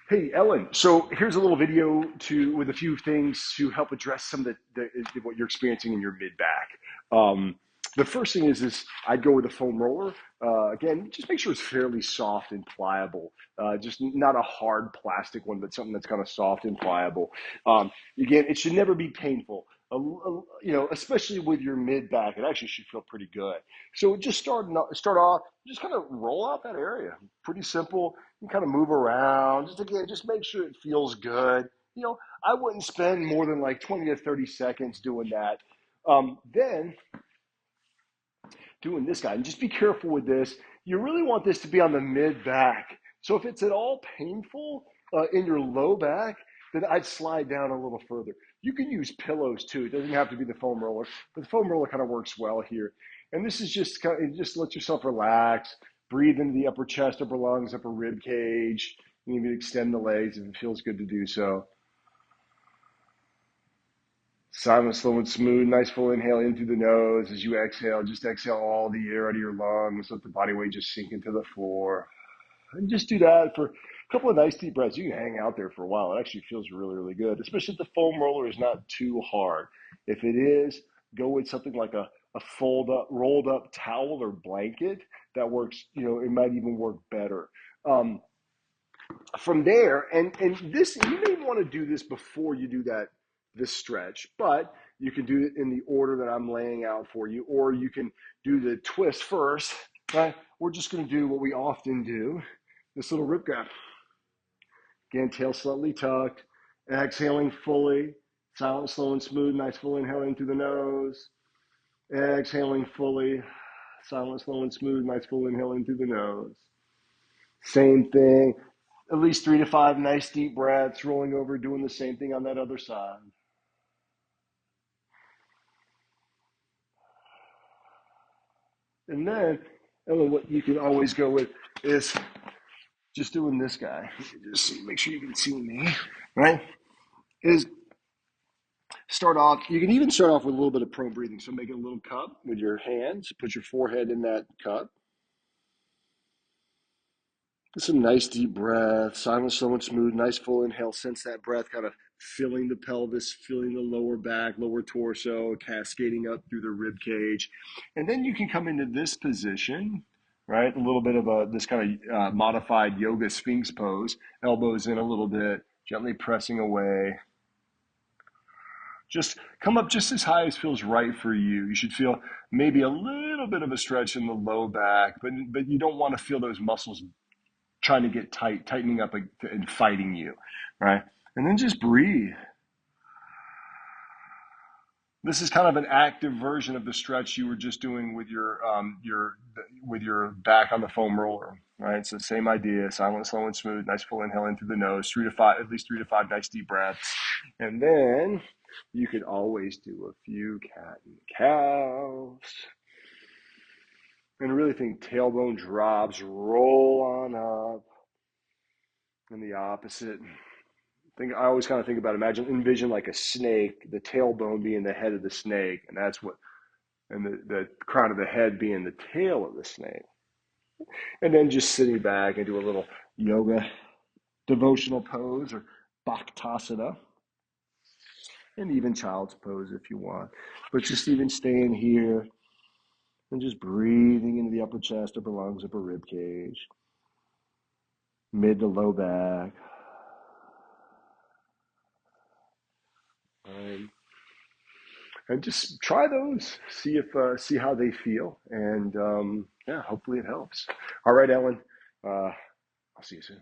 Hey, Ellen. So here's a little video with a few things to help address some of what you're experiencing in your mid back. Um, the first thing is I'd go with a foam roller. Again, just make sure it's fairly soft and pliable. Just not a hard plastic one, but something that's kind of soft and pliable. Again, it should never be painful. Especially with your mid back, it actually should feel pretty good. So just start off, just kind of roll out that area. Pretty simple. You kind of move around. Just make sure it feels good. I wouldn't spend more than like 20 to 30 seconds doing that. Then doing this guy, and just be careful with this. You really want this to be on the mid back. So if it's at all painful in your low back, then I'd slide down a little further. You can use pillows too. It doesn't have to be the foam roller, but the foam roller kind of works well here. And this is just let yourself relax, breathe into the upper chest, upper lungs, upper rib cage. You can even extend the legs if it feels good to do so. Silent, slow, and smooth. Nice full inhale in through the nose. As you exhale, just exhale all the air out of your lungs. Let the body weight just sink into the floor. And just do that for a couple of nice deep breaths. You can hang out there for a while. It actually feels really, really good, especially if the foam roller is not too hard. If it is, go with something like a rolled up towel or blanket. That works, it might even work better. From there, and this, you may want to do this before you do this stretch, but you can do it in the order that I'm laying out for you, or you can do the twist first. Right? We're just going to do what we often do, this little rip grab. Again, tail slightly tucked, exhaling fully, silent, slow, and smooth. Nice full inhale in through the nose, exhaling fully, silent, slow, and smooth. Nice full inhale in through the nose. Same thing. At least 3 to 5 nice deep breaths, rolling over, doing the same thing on that other side. And then, what you can always go with is just doing this guy. Just make sure you can see me, right? Is you can even start off with a little bit of prone breathing. So make a little cup with your hands, put your forehead in that cup. Get some nice deep breath, silent, slow, and smooth, nice full inhale. Sense that breath kind of filling the pelvis, filling the lower back, lower torso, cascading up through the rib cage. And then you can come into this position, right? A little bit of this kind of modified yoga sphinx pose, elbows in a little bit, gently pressing away. Just come up just as high as feels right for you. You should feel maybe a little bit of a stretch in the low back, but you don't want to feel those muscles trying to get tight, tightening up and fighting you, right? And then just breathe. This is kind of an active version of the stretch you were just doing with your back on the foam roller, right? So same idea, silent, slow, and smooth. Nice full inhale in through the nose, at least 3 to 5 nice deep breaths, and then you could always do a few cat and cows. And really think tailbone drops, roll on up. And the opposite. I always kind of think about, envision like a snake, the tailbone being the head of the snake, and the crown of the head being the tail of the snake. And then just sitting back and do a little yoga devotional pose or bhaktasana, and even child's pose if you want. But just even staying here and just breathing into the upper chest, upper lungs, upper rib cage, mid to low back. And just try those, see how they feel, and yeah, hopefully it helps. All right, Ellen, I'll see you soon.